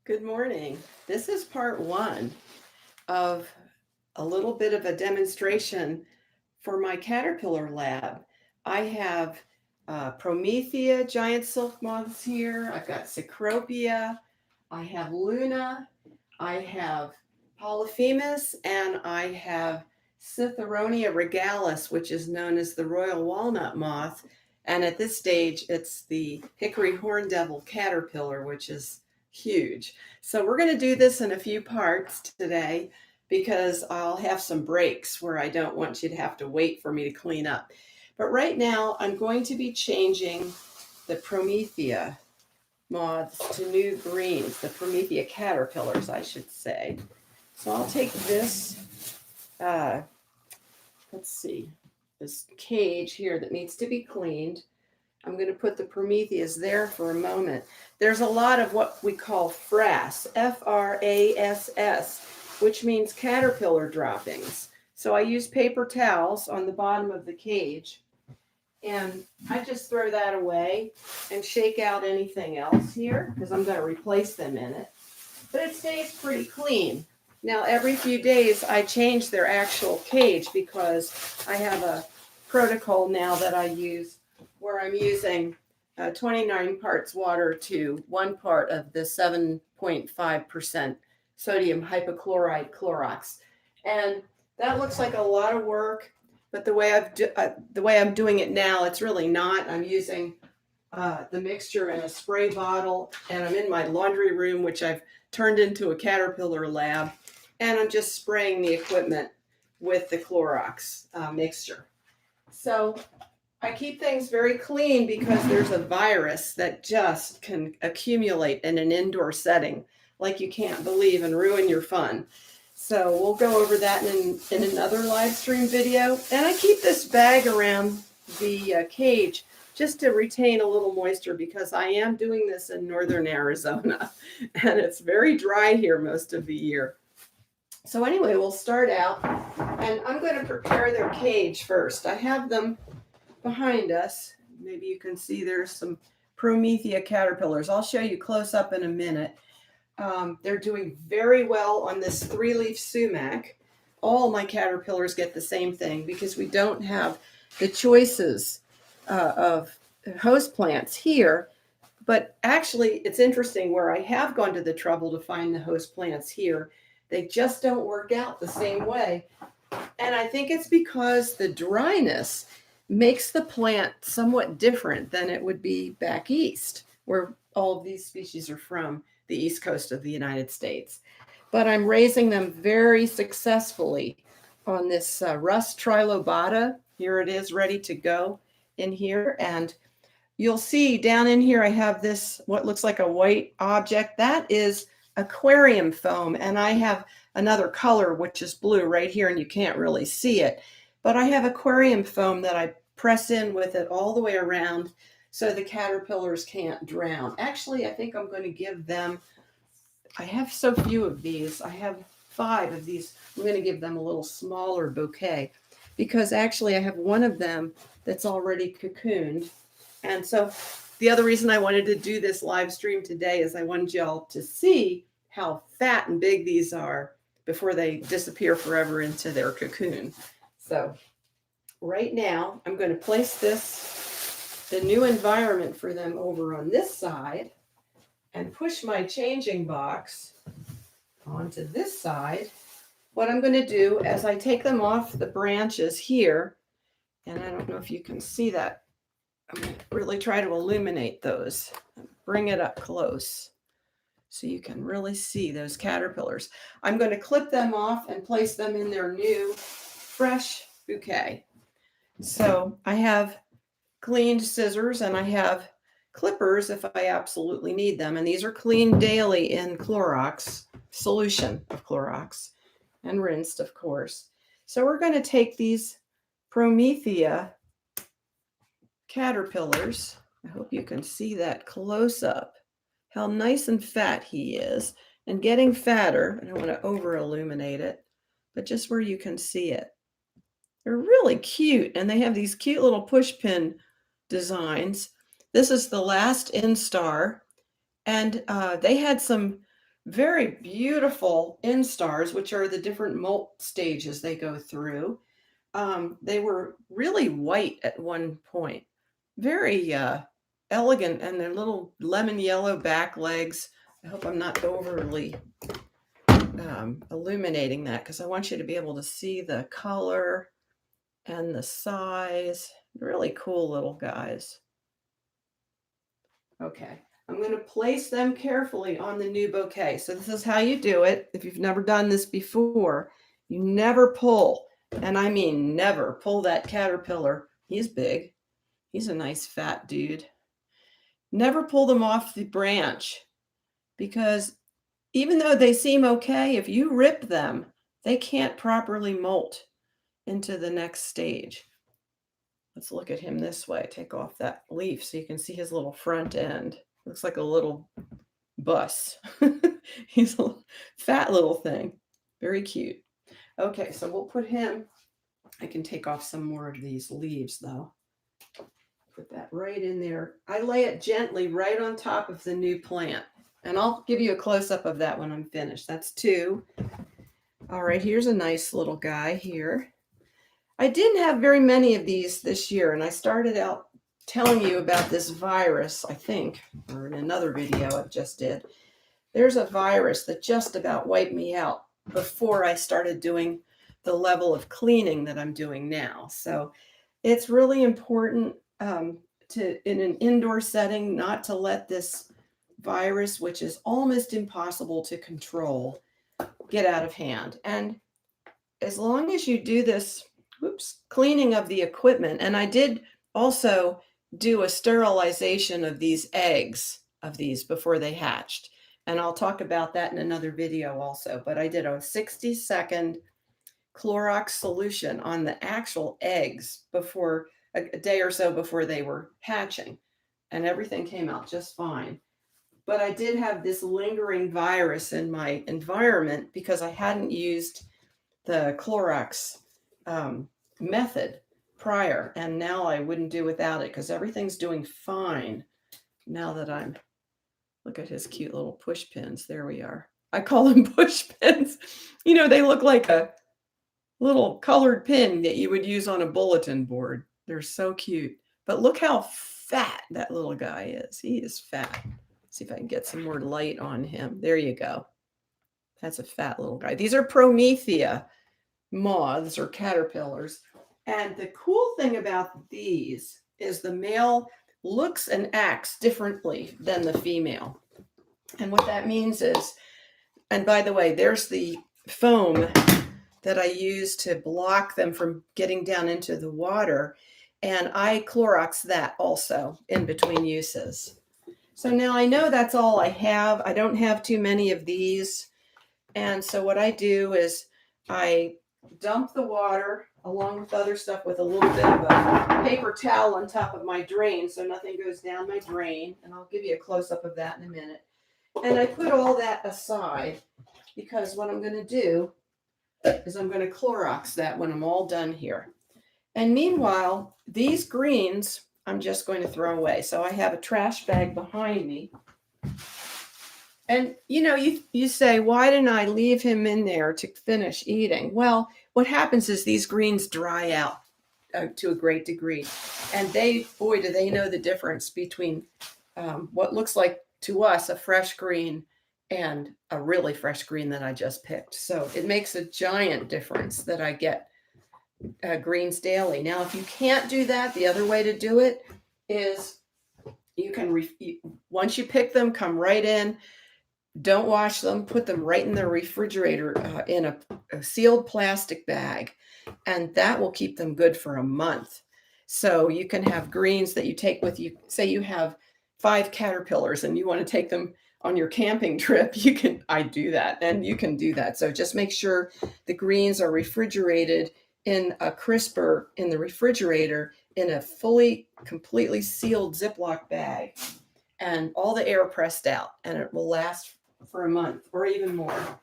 Good morning. This is part one of a little bit of a demonstration for my caterpillar lab. I have Promethea giant silk moths here. I've got Cecropia. I have Luna. I have Polyphemus, and I have Citheronia regalis, which is known as the royal walnut moth. And at this stage, it's the hickory horndevil caterpillar, which is huge. So we're going to do this in a few parts today because I'll have some breaks where I don't want you to have to wait for me to clean up. But right now, I'm going to be changing the Promethea moths to new greens, the Promethea caterpillars, I should say. So I'll take this, uh, let's see, this cage here that needs to be cleaned. I'm going to put the Prometheas there for a moment. There's a lot of what we call frass, Frass, which means caterpillar droppings. So I use paper towels on the bottom of the cage, and I just throw that away and shake out anything else here because I'm going to replace them in it. But it stays pretty clean. Now, every few days I change their actual cage because I have a protocol now that I use where I'm using 29 parts water to 1 part of the 7.5% sodium hypochlorite Clorox. And that looks like a lot of work, but the way I'm doing it now, it's really not. I'm using the mixture in a spray bottle, and I'm in my laundry room, which I've turned into a caterpillar lab, and I'm just spraying the equipment with the Clorox mixture. So I keep things very clean because there's a virus that just can accumulate in an indoor setting like you can't believe and ruin your fun. So we'll go over that in another live stream video. And I keep this bag around the cage just to retain a little moisture because I am doing this in northern Arizona and it's very dry here most of the year. So anyway, we'll start out, and I'm going to prepare their cage first. I have them behind us. Maybe you can see there's some Promethea caterpillars. I'll show you close up in a minute. They're doing very well on this 3-leaf sumac. All my caterpillars get the same thing because we don't have the choices of host plants here. But actually, it's interesting where I have gone to the trouble to find the host plants here. They just don't work out the same way. And I think it's because the dryness makes the plant somewhat different than it would be back east, where all of these species are from, the east coast of the United States. But I'm raising them very successfully on this rust trilobata. Here it is ready to go in here. And you'll see down in here I have this, what looks like a white object. That is aquarium foam, and I have another color which is blue right here, and you can't really see it, but I have aquarium foam that I press in with it all the way around so the caterpillars can't drown. Actually, I think I'm going to give them, I have so few of these, I have 5 of these. I'm going to give them a little smaller bouquet because actually I have one of them that's already cocooned. And so the other reason I wanted to do this live stream today is I wanted y'all to see how fat and big these are before they disappear forever into their cocoon. So right now, I'm going to place the new environment for them over on this side and push my changing box onto this side. What I'm going to do as I take them off the branches here, and I don't know if you can see that, I'm going to really try to illuminate those, bring it up close so you can really see those caterpillars. I'm going to clip them off and place them in their new fresh bouquet. So I have cleaned scissors and I have clippers if I absolutely need them. And these are cleaned daily in Clorox, solution of Clorox, and rinsed, of course. So we're going to take these Promethea caterpillars. I hope you can see that close up, how nice and fat he is, and getting fatter. I don't want to over illuminate it, but just where you can see it. They're really cute, and they have these cute little push pin designs. This is the last instar, and they had some very beautiful instars, which are the different molt stages they go through. They were really white at one point, very elegant, and their little lemon yellow back legs. I hope I'm not overly illuminating that because I want you to be able to see the color and the size. Really cool little guys. Okay, I'm going to place them carefully on the new bouquet. So this is how you do it. If you've never done this before, you never pull, and I mean never pull that caterpillar. He's big. He's a nice fat dude. Never pull them off the branch because even though they seem okay, if you rip them, they can't properly molt into the next stage. Let's look at him this way. Take off that leaf so you can see his little front end. Looks like a little bus. He's a fat little thing. Very cute. Okay, so we'll put him. I can take off some more of these leaves though. Put that right in there. I lay it gently right on top of the new plant. And I'll give you a close-up of that when I'm finished. That's 2. All right, here's a nice little guy here. I didn't have very many of these this year, and I started out telling you about this virus, I think, or in another video I just did. There's a virus that just about wiped me out before I started doing the level of cleaning that I'm doing now. So it's really important in an indoor setting, not to let this virus, which is almost impossible to control, get out of hand. And as long as you do this cleaning of the equipment, and I did also do a sterilization of these eggs of these before they hatched, and I'll talk about that in another video also, but I did a 60-second Clorox solution on the actual eggs before a day or so before they were hatching, and everything came out just fine. But I did have this lingering virus in my environment because I hadn't used the Clorox method prior, and now I wouldn't do without it because everything's doing fine now that I'm, look at his cute little push pins. There we are. I call them push pins. You know, they look like a little colored pin that you would use on a bulletin board. They're so cute. But look how fat that little guy is. He is fat. Let's see if I can get some more light on him. There you go. That's a fat little guy. These are Promethea moths or caterpillars. And the cool thing about these is the male looks and acts differently than the female. And what that means is, and by the way, there's the foam that I use to block them from getting down into the water. And I Clorox that also in between uses. So now I know that's all I have. I don't have too many of these. And so what I do is I dump the water along with other stuff with a little bit of a paper towel on top of my drain so nothing goes down my drain. And I'll give you a close-up of that in a minute. And I put all that aside because what I'm going to do is I'm going to Clorox that when I'm all done here. And meanwhile, these greens I'm just going to throw away. So I have a trash bag behind me. And you know, you say, why didn't I leave him in there to finish eating? Well, what happens is these greens dry out to a great degree. And boy, do they know the difference between what looks like to us a fresh green and a really fresh green that I just picked. So it makes a giant difference that I get greens daily. Now, if you can't do that, the other way to do it is you can, once you pick them, come right in, don't wash them, put them right in the refrigerator in a sealed plastic bag, and that will keep them good for a month. So you can have greens that you take with you. Say you have 5 caterpillars and you want to take them on your camping trip, I do that, and you can do that. So just make sure the greens are refrigerated in a crisper in the refrigerator in a completely sealed Ziploc bag, and all the air pressed out, and it will last for a month or even more.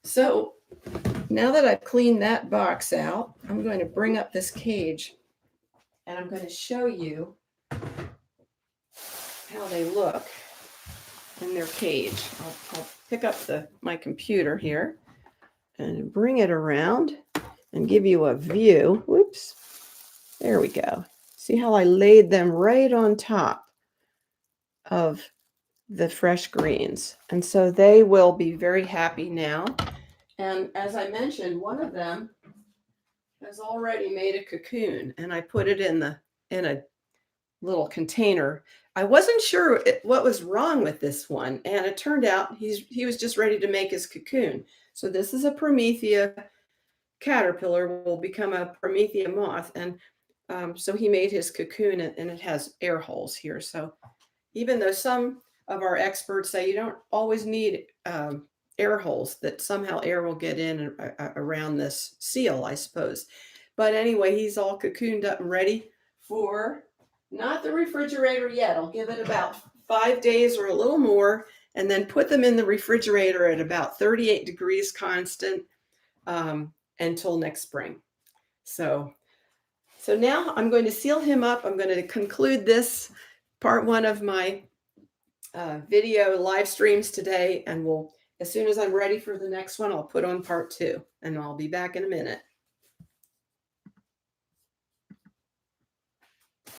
So now that I've cleaned that box out, I'm going to bring up this cage and I'm going to show you how they look. in their cage. I'll pick up my computer here and bring it around and give you a view. Whoops. There we go. See how I laid them right on top of the fresh greens. And so they will be very happy now. And as I mentioned, one of them has already made a cocoon, and I put it in a little container. I wasn't sure what was wrong with this one, and it turned out he was just ready to make his cocoon. So this is a Promethea caterpillar, will become a Promethea moth, and so he made his cocoon, and it has air holes here. So even though some of our experts say you don't always need air holes, that somehow air will get in around this seal, I suppose. But anyway, he's all cocooned up and ready for not the refrigerator yet. I'll give it about 5 days or a little more, and then put them in the refrigerator at about 38 degrees constant until next spring. So now I'm going to seal him up. I'm going to conclude this part one of my video live streams today, and as soon as I'm ready for the next one, I'll put on part two, and I'll be back in a minute.